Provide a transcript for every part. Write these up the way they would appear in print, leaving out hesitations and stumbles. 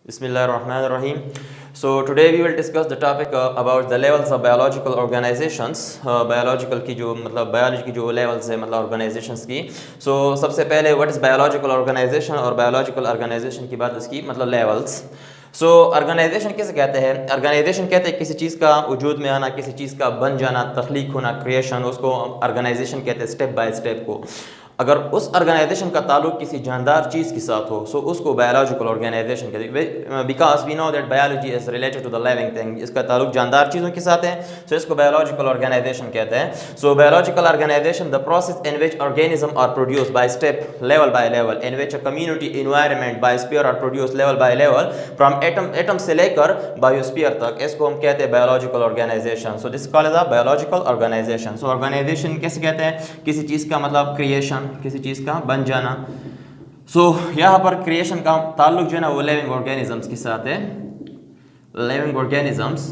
Bismillahirrahmanirrahim. So today we will discuss the topic about the levels of biological organizations. Biological की जो मतलब biology की जो levels है मतलब organizations की. So सबसे पहले what is biological organization और biological organization की बात इसकी मतलब levels. So ऑर्गेनाइजेशन किसे कहते हैं? ऑर्गेनाइजेशन कहते हैं किसी चीज़ का वजूद में आना, किसी चीज़ का बन जाना, तख्लीक होना, क्रिएशन, उसको ऑर्गेनाइजेशन कहते हैं स्टेप बाय स्टेप को. अगर उस ऑर्गेनाइजेशन का ताल्लुक किसी जानदार चीज़ के साथ हो सो उसको बायोलॉजिकल ऑर्गेनाइजेशन कहते हैं. Because we know that biology is related to the living thing, इसका ताल्लुक जानदार चीज़ों के साथ है, सो इसको बायोलॉजिकल ऑर्गेनाइजेशन कहते हैं. So biological organisation the process in which organism are produce by step level by level, in which a community environment biosphere are produce level by level from atom से लेकर बायोस्फीयर तक, इसको हम कहते हैं biological organisation. So this called as a biological organisation. So organisation कैसे कहते हैं? किसी चीज़ का मतलब क्रिएशन, किसी चीज़ का बन जाना. सो यहाँ पर क्रिएशन का ताल्लुक जो है ना वो लिविंग ऑर्गेनिजम्स के साथ है. लिविंग ऑर्गेनिजम्स,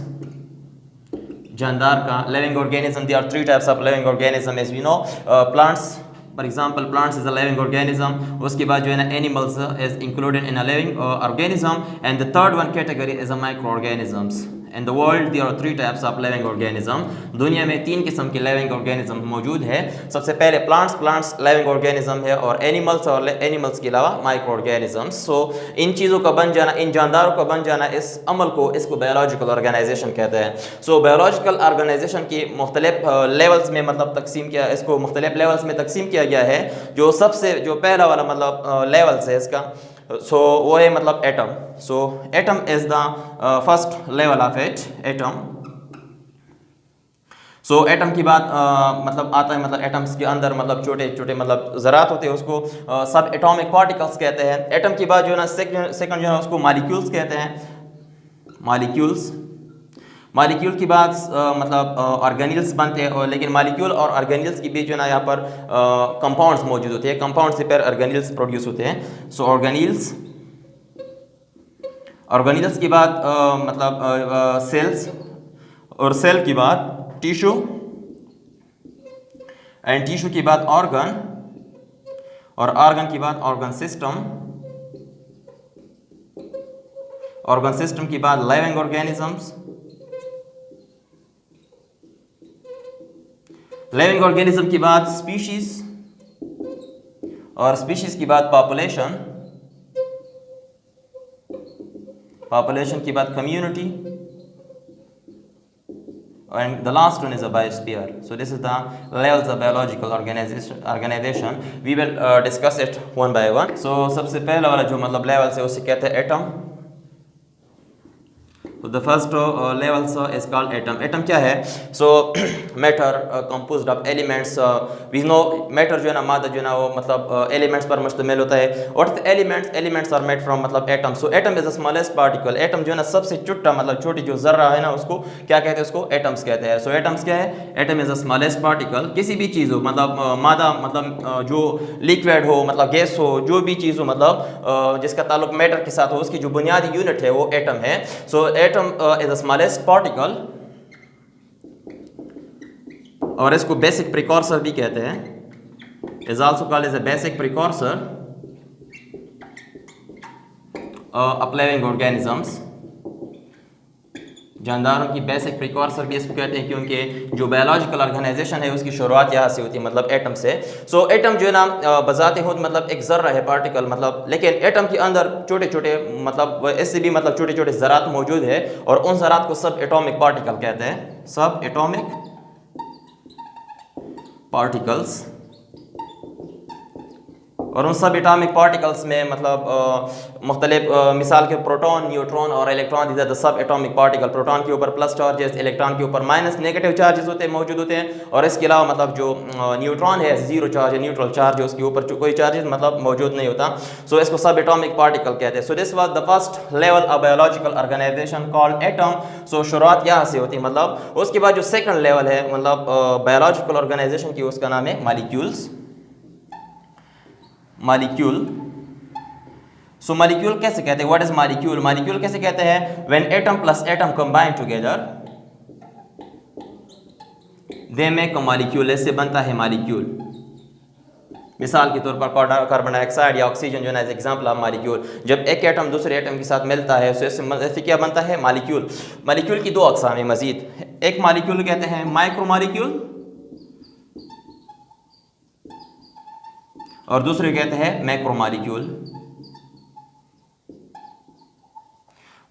जानदार का living organism. There are 3 types of living organism as we know. Plants, for example plants is a living organism. उसके बाद जो है ना animals is included in a living organism. And the third one category is a micro organisms. In the world there are 3 types of living organism. दुनिया में 3 किस्म के living organism मौजूद है. सबसे पहले प्लांट्स लिविंग ऑर्गेनिज्म है, और एनिमल्स के अलावा माइक्रो ऑर्गेनिजम्स. सो इन चीज़ों का बन जाना, इन जानदारों का बन जाना, इस अमल को इसको बायोलॉजिकल ऑर्गेनाइजेशन कहते हैं. सो बायोलॉजिकल ऑर्गेनाइजेशन की मुख्तलिफ लेवल्स में मतलब तकसीम किया, इसको मुख्तलिफ लेवल्स में तकसीम किया गया है. जो पहला वाला मतलब लेवल्स है इसका, सो वो है मतलब atom. So atom is the first level of it, atom. So atom की बात मतलब आता है, मतलब एटम्स के अंदर मतलब छोटे छोटे मतलब ज़रात होते हैं, उसको सब एटॉमिक पार्टिकल्स कहते हैं. एटम की बात जो है ना सेकंड जो है उसको मॉलिक्यूल्स कहते हैं, मॉलिक्यूल्स. मॉलिक्यूल की बात मतलब ऑर्गेनिल्स बनते हैं, और लेकिन मॉलिक्यूल और ऑर्गेनिल्स के बीच जो है ना यहाँ पर कंपाउंड्स मौजूद होते हैं. कंपाउंड से फिर ऑर्गेनिल्स प्रोड्यूस होते हैं. सो ऑर्गेनिल्स की बात मतलब सेल्स, और सेल की बात टिश्यू, एंड टिश्यू की बात ऑर्गन, और ऑर्गन की बात ऑर्गन सिस्टम, ऑर्गन सिस्टम की बात लिविंग ऑर्गेनिजम्स, लिविंग ऑर्गेनिज्म की बात स्पीशीज, और स्पीशीज की बात पॉपुलेशन, पॉपुलेशन की बात community, and the last one is a biosphere. So this is the levels of biological organization. We will discuss it one by one. So सबसे पहला वाला जो मतलब levels है उसे कहते हैं atom. So the first levels is called atom. Atom क्या है? So matter composed of elements. We know matter जो है ना, मादा जो है ना वो मतलब elements पर मुश्तमिल होता है. What are the elements? Elements are made from मतलब atom. So atom is the smallest particle. Atom जो है ना सबसे छोटा मतलब छोटी जो जर्रा है ना उसको क्या कहते हैं? उसको atoms कहते हैं. So atoms क्या है? Atom is the smallest particle. किसी भी चीज़ हो मतलब मादा मतलब जो लिक्विड हो मतलब गैस हो, जो भी चीज़ हो मतलब जिसका ताल्लुक मैटर के साथ हो, उसकी जो बुनियादी यूनिट है वो एटम है. सो atom is the smallest particle, और इसको बेसिक प्रिकॉर्सर भी कहते हैं. is also called as a basic precursor of living organisms. जानदारों की बेसिक प्रिकॉर्सर भी इसको कहते हैं, क्योंकि जो बायोलॉजिकल ऑर्गेनाइजेशन है उसकी शुरुआत यहाँ से होती है मतलब एटम से. सो एटम जो है ना बजाते खुद मतलब एक ज़र्रा है, पार्टिकल मतलब, लेकिन एटम के अंदर छोटे छोटे मतलब इससे भी मतलब छोटे छोटे ज़रात मौजूद है, और उन ज़रात को सब एटॉमिक पार्टिकल कहते हैं, सब एटॉमिक पार्टिकल्स. और उन सब एटॉमिक पार्टिकल्स में मतलब मुख्तलिफ मिसाल के प्रोटॉन, न्यूट्रॉन और electron, these are the sub atomic particle. Proton के ऊपर प्लस चार्जेस, इलेक्ट्रॉन के ऊपर माइनस नेगेटिव चार्जेस मौजूद होते हैं, और इसके अलावा मतलब जो न्यूट्रॉन है जीरो चार्ज है, न्यूट्रल चार्ज है, उसके ऊपर कोई चार्जेस मतलब मौजूद नहीं होता. सो इसको सब एटॉमिक पार्टिकल कहते हैं. So this was the first level of biological organisation called atom. So शुरुआत यहाँ से होती है मतलब. उसके बाद जो सेकंड लेवल है मतलब बायोलॉजिकल ऑर्गेनाइजेशन की, उसका नाम है मॉलिक्यूल्स. मॉलिक्यूल. सो मॉलिक्यूल कैसे कहते हैं? What is molecule? मॉलिक्यूल कैसे कहते हैं? When atom plus atom combine together they make a molecule. इससे बनता है मॉलिक्यूल. मिसाल के तौर पर कार्बन डाइऑक्साइड या ऑक्सीजन जो है एज एग्जाम्पल ऑफ मालिक्यूल। जब एक एटम दूसरे एटम के साथ मिलता है तो इससे क्या बनता है? मालिक्यूल। मालिक्यूल की दो अक़साम है मजीद, एक मालिक्यूल कहते हैं माइक्रो मालिक्यूल और दूसरे कहते हैं macro molecule.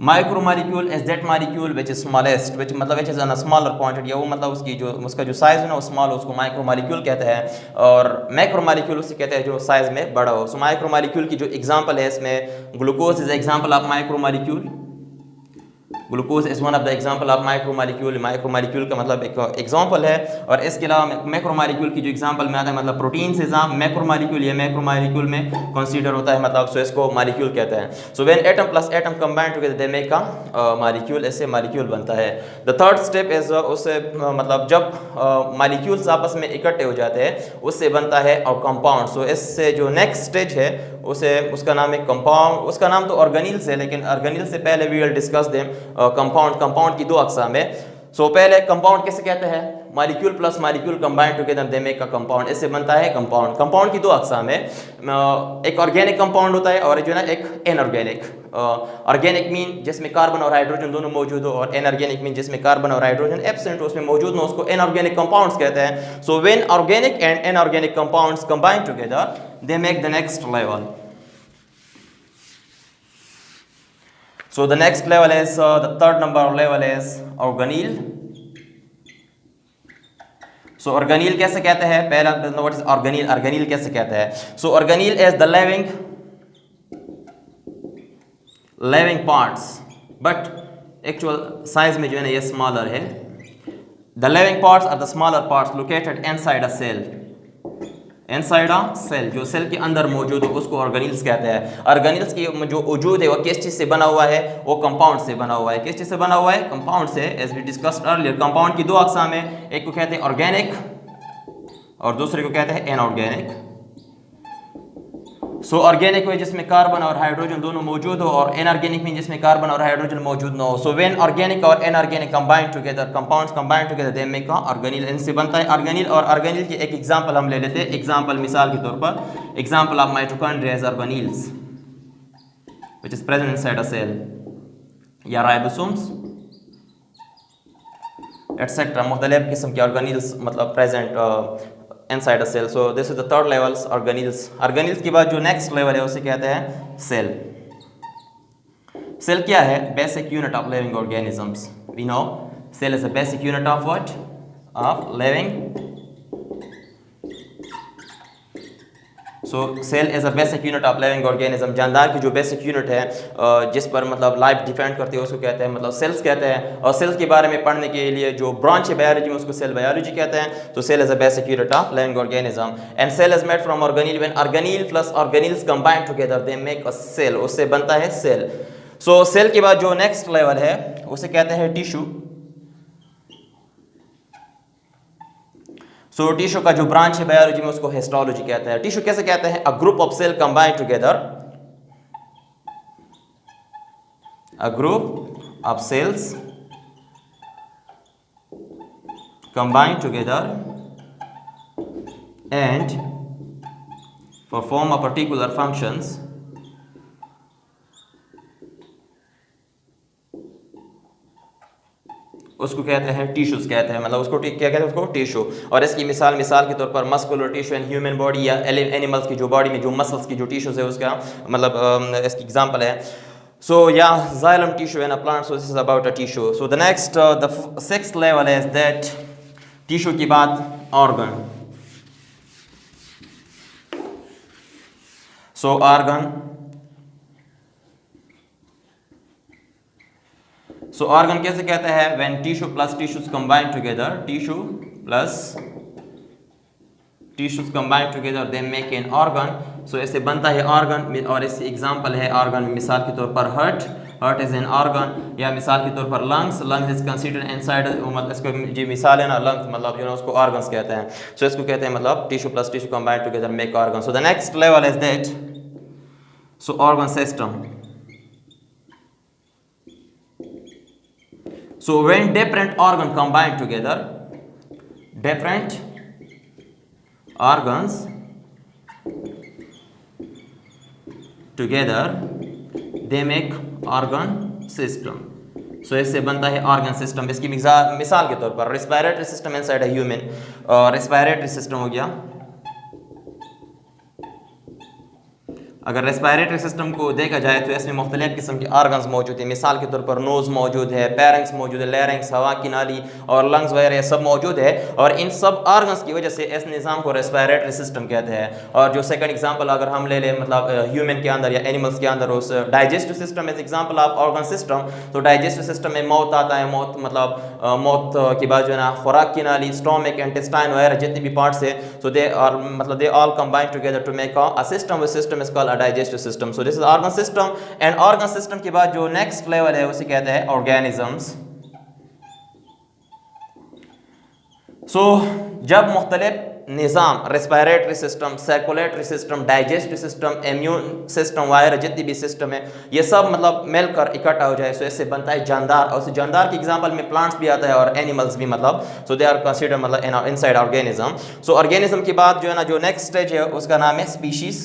Micro molecule is that molecule which is smallest, which मतलब which is an smaller quantity, वो मतलब उसकी जो उसका जो साइज है ना वो स्मॉल हो, उसको माइक्रो मालिक्यूल कहते हैं। और मैक्रो मालिक्यूल उसे कहते हैं जो साइज में बड़ा हो। सो माइक्रो मालिक्यूल की जो एग्जांपल है इसमें glucose is example of micro molecule. Glucose is one of the example of micro molecule. Micro molecule का मतलब एक एग्जांपल है। और इसके अलावा मैक्रो मालिक्यूल की जो एग्जांपल में आता है मतलब प्रोटीन से मैक्रो मालिक्यूल या मैक्रो मालिक्यूल में कंसीडर होता है, मतलब सो इसको मालिक्यूल कहते हैं। So when atom plus atom combine together they make a molecule, ऐसे मालिक्यूल बनता है। द थर्ड स्टेप इज उससे मतलब जब मालिक्यूल्स आपस में इकट्ठे हो जाते हैं उससे बनता है और कंपाउंड। सो इससे जो नेक्स्ट स्टेज है उसे उसका नाम है कंपाउंड। उसका नाम तो ऑर्गेनील्स है, लेकिन ऑर्गेनील से पहले we will discuss them compound. Compound की दो अक़साम है। सो पहले कंपाउंड कैसे कहते हैं? Molecule plus molecule combine together they make a compound, इससे बनता है कंपाउंड। कंपाउंड की दो अक़साम है, एक ऑर्गेनिक कंपाउंड होता है और जो है ना एक इनऑर्गेनिक। ऑर्गेनिक मीन जिसमें कार्बन और हाइड्रोजन दोनों मौजूद हो, और इनऑर्गेनिक मीन जिसमें कार्बन और हाइड्रोजन एब्सेंट हो, उसमें मौजूद हो, उसको इनऑर्गेनिक कंपाउंड्स कहते हैं। सो when organic and inorganic compounds combine together they make the next level. So the next level is the third number level is organelle. So organelle कैसे कहते हैं? पहला what is organelle? organelle कैसे कहते हैं? So organelle is the living parts, but actual size में जो है ना ये smaller है। The living parts are the smaller parts located inside a cell. Inside a cell, जो सेल के अंदर मौजूद हो उसको ऑर्गेनील्स कहते हैं। ऑर्गेनील्स की जो वजूद है वो किस चीज़ से बना हुआ है? वो कंपाउंड से बना हुआ है। किस चीज़ से बना हुआ है? कंपाउंड से। As we discussed earlier, compound की दो अक़साम है, एक को कहते हैं ऑर्गेनिक और दूसरे को कहते हैं इनऑर्गेनिक। सो ऑर्गेनिक हुए जिसमें कार्बन और हाइड्रोजन दोनों मौजूद हो, और इनऑर्गेनिक में जिसमें कार्बन और हाइड्रोजन मौजूद ना हो। सो व्हेन ऑर्गेनिक और inorganic combine together, compounds combine together they make a organelle, इनसे बनता है ऑर्गेनील। और ऑर्गेनील की एक एग्जांपल हम ले लेते हैं। एग्जांपल मिसाल के तौर पर example of mitochondria is organelles which is present inside a cell, या राइबोसोम्स एटसेट्रा, मुख्तलिफ किस्म के ऑर्गेनील्स मतलब present inside a cell. So this is the third levels, organelles. Organelles के बाद जो next level है उसे कहते हैं cell. Cell क्या है? Basic unit of living organisms. We know cell is a basic unit of what? Of living. So cell is a basic unit of living organism. जानदार की जो basic unit है जिस पर मतलब लाइफ डिपेंड करती है उसको कहते हैं मतलब सेल्स कहते हैं। और सेल्स के बारे में पढ़ने के लिए जो ब्रांच है बायोलॉजी में उसको सेल बायोलॉजी कहते हैं। तो cell is a basic unit of living organism and cell is made from organelle. When organelle plus organelles combine together they make a cell, उससे बनता है सेल। सो सेल के बाद जो नेक्स्ट लेवल है उसे कहते हैं टिश्यू। सो टिश्यू का जो ब्रांच है बायोलॉजी में उसको हिस्टोलॉजी कहते हैं। टिश्यू कैसे कहते हैं? A group of cell combine together, a group of cells combine together and perform a particular functions उसको कहते हैं टिश्यूज कहते हैं। मतलब उसको क्या कहते हैं? उसको टिश्यू। और इसकी मिसाल के तौर पर muscular tissue in human body या एनिमल्स की जो बॉडी में जो मसल्स की जो टिश्यूज है उसका मतलब इसकी एग्जांपल है। सो या xylem tissue in a plant, so this is about a tissue. So the next the sixth level is that tissue के बाद organ. So organ, so organ कैसे कहते हैं? When tissue plus tissues combine together, tissue plus tissues combine together they make an organ. So इससे बनता है organ. और इससे एग्जांपल है ऑर्गन, मिसाल के तौर पर हार्ट इज एन ऑर्गन, या मिसाल के तौर पर लंग्स इज कंसीडर्ड इनसाइड, मतलब इसको जो मिसाल है ना लंग्स मतलब जो है उसको ऑर्गन्स कहते हैं। सो इसको कहते हैं मतलब tissue plus tissue combine together make organ. So the next level is that so organ system. So when different organ combine together, different organs together they make organ system. So इससे बनता है organ system. इसकी मिसाल के तौर पर respiratory system inside a human, respiratory system हो गया। अगर रेस्पिरेटरी सिस्टम को देखा जाए तो इसमें मुख्तलिफ किस्म के ऑर्गन्स मौजूद हैं। मिसाल के तौर पर नोज़ मौजूद है, पैरिंग्स मौजूद है, लैरिंग्स हवा की नाली और लंग्स वगैरह सब मौजूद है, और इन सब ऑर्गन्स की वजह से इस निज़ाम को रेस्पिरेटरी सिस्टम कहते हैं। और जो सेकंड एग्जांपल अगर हम ले लें मतलब ह्यूमन के अंदर या एनिमल्स के अंदर, उस digestive system is example of organ system. तो डाइजेस्टिव सिस्टम में मौत आता है, मौत मतलब मौत के बाद जो है ना खुराक की नाली, स्टोमक, इंटेस्टाइन वगैरह जितने भी पार्ट्स है, सो दे आर मतलब they all combine together to make a system. Which system is called digestive system. So this is organ system. And organ system के बाद जो नेक्स्ट लेवल है उसे कहते हैं ऑर्गेनिजम्स। सो जब मुख्तलिफ निज़ाम respiratory system, circulatory system, digestive system, immune system वगैरह जितनी भी सिस्टम है ये सब मतलब मिलकर इकट्ठा हो जाए, सो इससे बनता है जानदार। और उस जानदार के एग्जांपल में प्लांट्स भी आता है और एनिमल्स भी, मतलब सो दे आर कंसीडर्ड मतलब इनसाइड ऑर्गेनिज्म। सो ऑर्गेनिज्म के बाद जो है ना जो नेक्स्ट स्टेज है उसका नाम है स्पीशीज।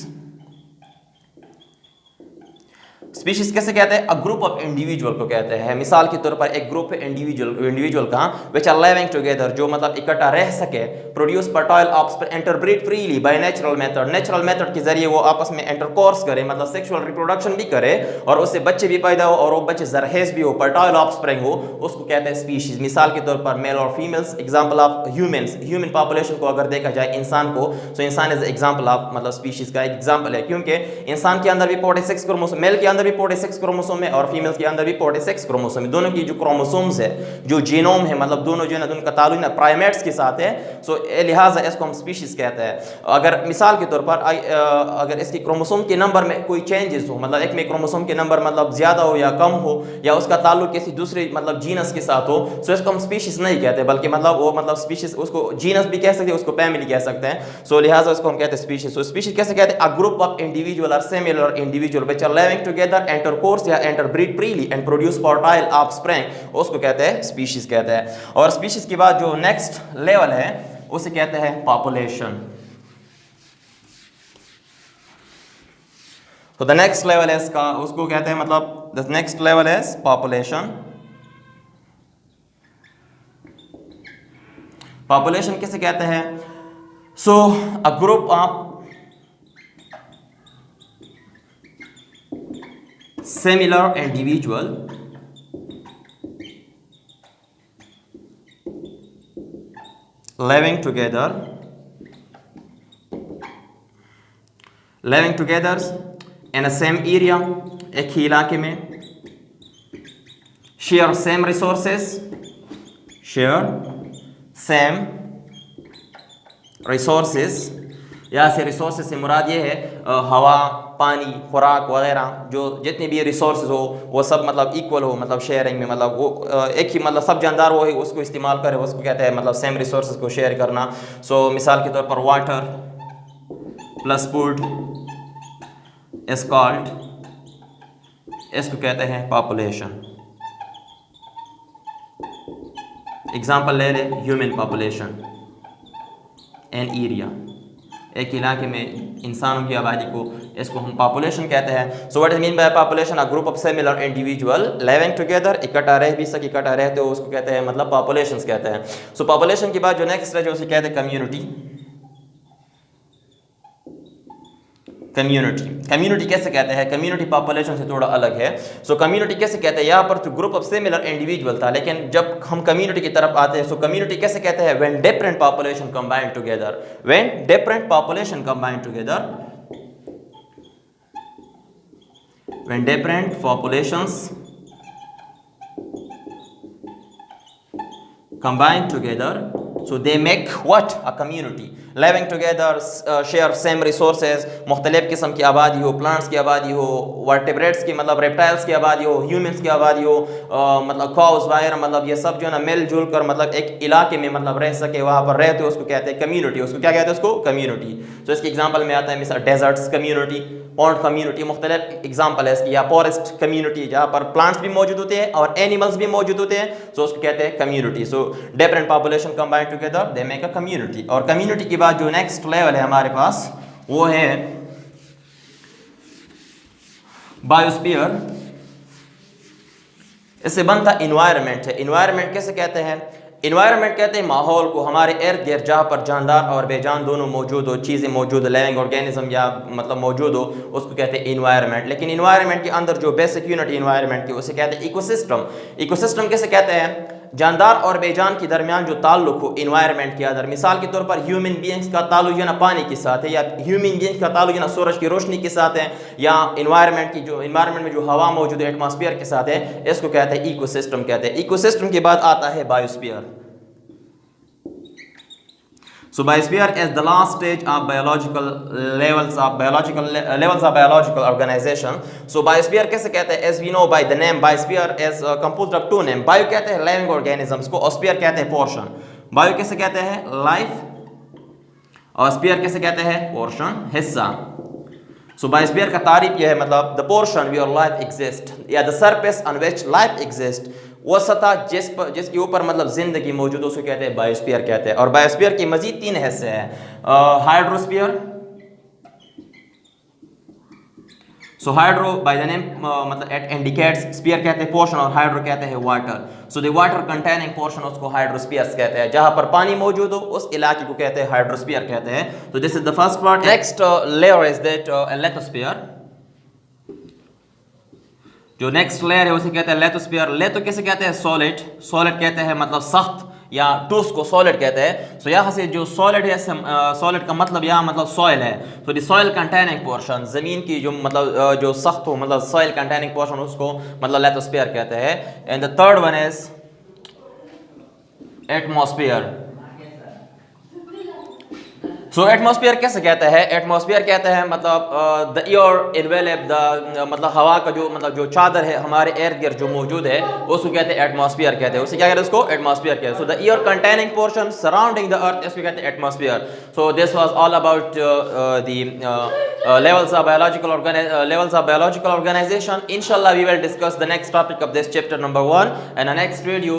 स्पीशीज कैसे कहते हैं? अ ग्रुप ऑफ इंडिविजुअल को कहते हैं। मिसाल के तौर पर एक ग्रुप है इंडिविजुअल का विच आर लिविंग टुगेदर, जो मतलब इकट्ठा रह सके, produce fertile offspring, interbreed freely by natural method. Natural method के जरिए वो आपस में इंटरकोर्स करे, मतलब सेक्सुअल रिप्रोडक्शन भी करे और उससे बच्चे भी पैदा हो और वो बच्चे जरहेज भी हो, फर्टाइल ऑफस्प्रिंग हो, उसको कहते हैं स्पीशीज। मिसाल के तौर पर मेल और females, example of humans. Human population को अगर देखा जाए इंसान को, सो इंसान इज एग्जांपल ऑफ मतलब स्पीशीज का एग्जांपल है, क्योंकि इंसान के अंदर भी 46 क्रोमोसोम, मेल के अंदर भी 46 क्रोमोसोम है और फीमेल्स के अंदर भी 46 क्रोमोसोम है। दोनों की जो क्रोमोसोम्स है, जो जीनोम है, मतलब दोनों जो है ना उनका ताल्लुक ना प्राइमेट्स के साथ है, सो लिहाजा इसको हम स्पीशीज कहते हैं। अगर मिसाल के तौर पर अगर इसकी क्रोमोसोम के नंबर में कोई चेंजेस हो, मतलब एक में क्रोमोसोम के नंबर मतलब ज्यादा हो या कम हो, या उसका ताल्लुक किसी दूसरे मतलब जीनस के साथ हो, सो इसको हम स्पीशीज नहीं कहते, बल्कि मतलब वो मतलब स्पीशीज, उसको जीनस भी कह सकते हैं, उसको फैमिली कह सकते हैं। सो लिहाजा इसको हम कहते हैं स्पीशीज। सो स्पीशीज कैसे कहते हैं? अ ग्रुप ऑफ इंडिविजुअल और similar individual which are living together, intercourse या interbreed freely and produce fertile offspring, उसको कहते हैं स्पीशीज कहते हैं। और स्पीशीज के बाद जो नेक्स्ट लेवल है उसे कहते हैं पॉपुलेशन। तो द नेक्स्ट लेवल है इसका, उसको कहते हैं मतलब the next level is population. Population किसे कहते हैं? So a group of similar individual living together in a same area, एक ही इलाके में, share same resources, यहाँ से रिसोर्सेज से मुराद ये है हवा, पानी, खुराक वगैरह, जो जितने भी रिसोर्सेज हो वो सब मतलब इक्वल हो, मतलब शेयरिंग में, मतलब वो एक ही मतलब सब जानदार वो है उसको इस्तेमाल करे, उसको कहते हैं मतलब सेम रिसोर्सेज को शेयर करना। सो मिसाल के तौर पर water plus food is called, इसको कहते हैं पॉपुलेशन। एग्जाम्पल ले ले, ह्यूमन पॉपुलेशन एन एरिया, एक इलाके में इंसानों की आबादी को, इसको हम पॉपुलेशन कहते हैं। So what is mean by population? A group of similar individual living together, इकट्ठा रह भी सके, इकट्ठा रहते हो, उसको कहते हैं मतलब पॉपुलेशंस कहते हैं। सो पॉपुलेशन के बाद जो नेक्स्ट है जो उसे कहते हैं कम्युनिटी। कम्युनिटी कैसे कहते हैं? कम्युनिटी पॉपुलेशन से थोड़ा अलग है। सो कम्युनिटी कैसे कहते हैं? यहाँ पर तो ग्रुप ऑफ सिमिलर इंडिविजुअल था, लेकिन जब हम कम्युनिटी की तरफ आते हैं, सो कम्युनिटी कैसे कहते हैं? When different population combine together, when different population combine together, when different populations combine together, so they make what? A community living together, share same resources, मुख्तलिफ किस्म की आबादी हो, प्लांट्स की आबादी हो, वर्टिब्रेट्स की मतलब रेप्टाइल्स की आबादी हो, ह्यूमंस की आबादी हो, मतलब काउस वगैरह, मतलब ये सब जो है ना मिलजुल कर मतलब एक इलाके में मतलब रह सके, वहाँ पर रहते हो, उसको कहते हैं कम्युनिटी। उसको क्या कहते हैं? उसको कम्युनिटी। तो इसके एग्जाम्पल में आता है मिसाल डेजर्ट्स कम्युनिटी, पॉन्ड कम्युनिटी, मुख्तलिफ एग्जाम्पल है इसकी, या फॉरेस्ट कम्युनिटी जहाँ पर प्लांट्स भी मौजूद होते हैं और एनिमल्स भी मौजूद होते हैं, सो उसको कहते हैं community. So different population combine together they make a community. और कम्युनिटी के बाद जो नेक्स्ट लेवल है हमारे पास वो है बायोस्फीयर, इससे बनता इन्वायरमेंट है। इन्वायरमेंट कैसे कहते हैं? इन्वायरमेंट कहते हैं माहौल को, हमारे इर्द गिर्द जहाँ पर जानदार और बेजान दोनों मौजूद हो, चीज़ें मौजूद, लिविंग ऑर्गेनिज्म या मतलब मौजूद हो, उसको कहते हैं इन्वायरमेंट। लेकिन इन्वायरमेंट के अंदर जो बेसिक यूनिट इन्वायरमेंट की, उसे कहते हैं इकोसिस्टम। इकोसिस्टम कैसे कहते हैं? जानदार और बेजान के दरमियान जो ताल्लुक हो इन्वायरमेंट के अंदर। मिसाल के तौर पर ह्यूमन बीइंग्स का ताल्लुक जो ना पानी के साथ है, या ह्यूमन बीइंग्स का ताल्लुक जो ना सूरज की रोशनी के साथ है, या इन्वायरमेंट में जो हवा मौजूद है एटमॉस्फेयर के साथ है, इसको कहते हैं इकोसिस्टम कहते हैं। इकोसिस्टम के बाद आता है biosphere. So biosphere is the last stage of biological levels of biological organization. So biosphere कैसे कहते हैं? As we know by the name, biosphere is composed of two names. Bio कहते हैं living organisms को, और sphere कहते हैं portion. Bio कैसे कहते हैं? Life, और sphere कैसे कहते हैं? Portion, हिस्सा। So biosphere का तारीफ यह है, मतलब the portion where life exists, या the surface on which life exists, वो सतह जिसके ऊपर मतलब जिंदगी मौजूद, उसको कहते हैं बायोस्फीयर कहते हैं। और बायोस्फीयर के मजीद तीन हिस्से हैं। Hydrosphere, so hydro by the name मतलब इट इंडिकेट्स, स्फीयर कहते हैं पोर्शन, और हाइड्रो कहते हैं water. So the water containing portion उसको हाइड्रोस्फीयर्स कहते हैं। जहां पर पानी मौजूद हो उस इलाके को कहते हैं हाइड्रोस्फीयर कहते हैं। तो this is the first part. Next layer is that lithosphere. जो नेक्स्ट लेयर है उसे कहते हैं लिथोस्फीयर। लिथो कैसे कहते हैं? सॉलिड। सॉलिड कहते हैं मतलब सख्त, या टूस को सॉलिड कहते हैं। सो यहाँ से जो सॉलिड है, सॉलिड का मतलब यहाँ मतलब सॉइल है। तो द सॉइल कंटेनिंग पोर्शन, जमीन की जो मतलब जो सख्त हो, मतलब सॉइल कंटेनिंग पोर्शन, उसको मतलब लिथोस्फीयर कहते हैं। And the third one is atmosphere. So atmosphere कैसे कहते हैं? एटमॉस्फेयर कहते हैं मतलब द एयर इनवेलप, द मतलब हवा का जो चादर है हमारे इर्द गिर्द जो मौजूद है, उसको कहते हैं एटमॉस्फेयर कहते हैं। उसे क्या कहते हैं? उसको एटमॉस्फेयर कहते हैं। So the air containing portion surrounding the earth, इसको कहते हैं atmosphere. So this was all about the levels of biological organization. Inshallah we will discuss the next topic of this chapter number 1 and the next video.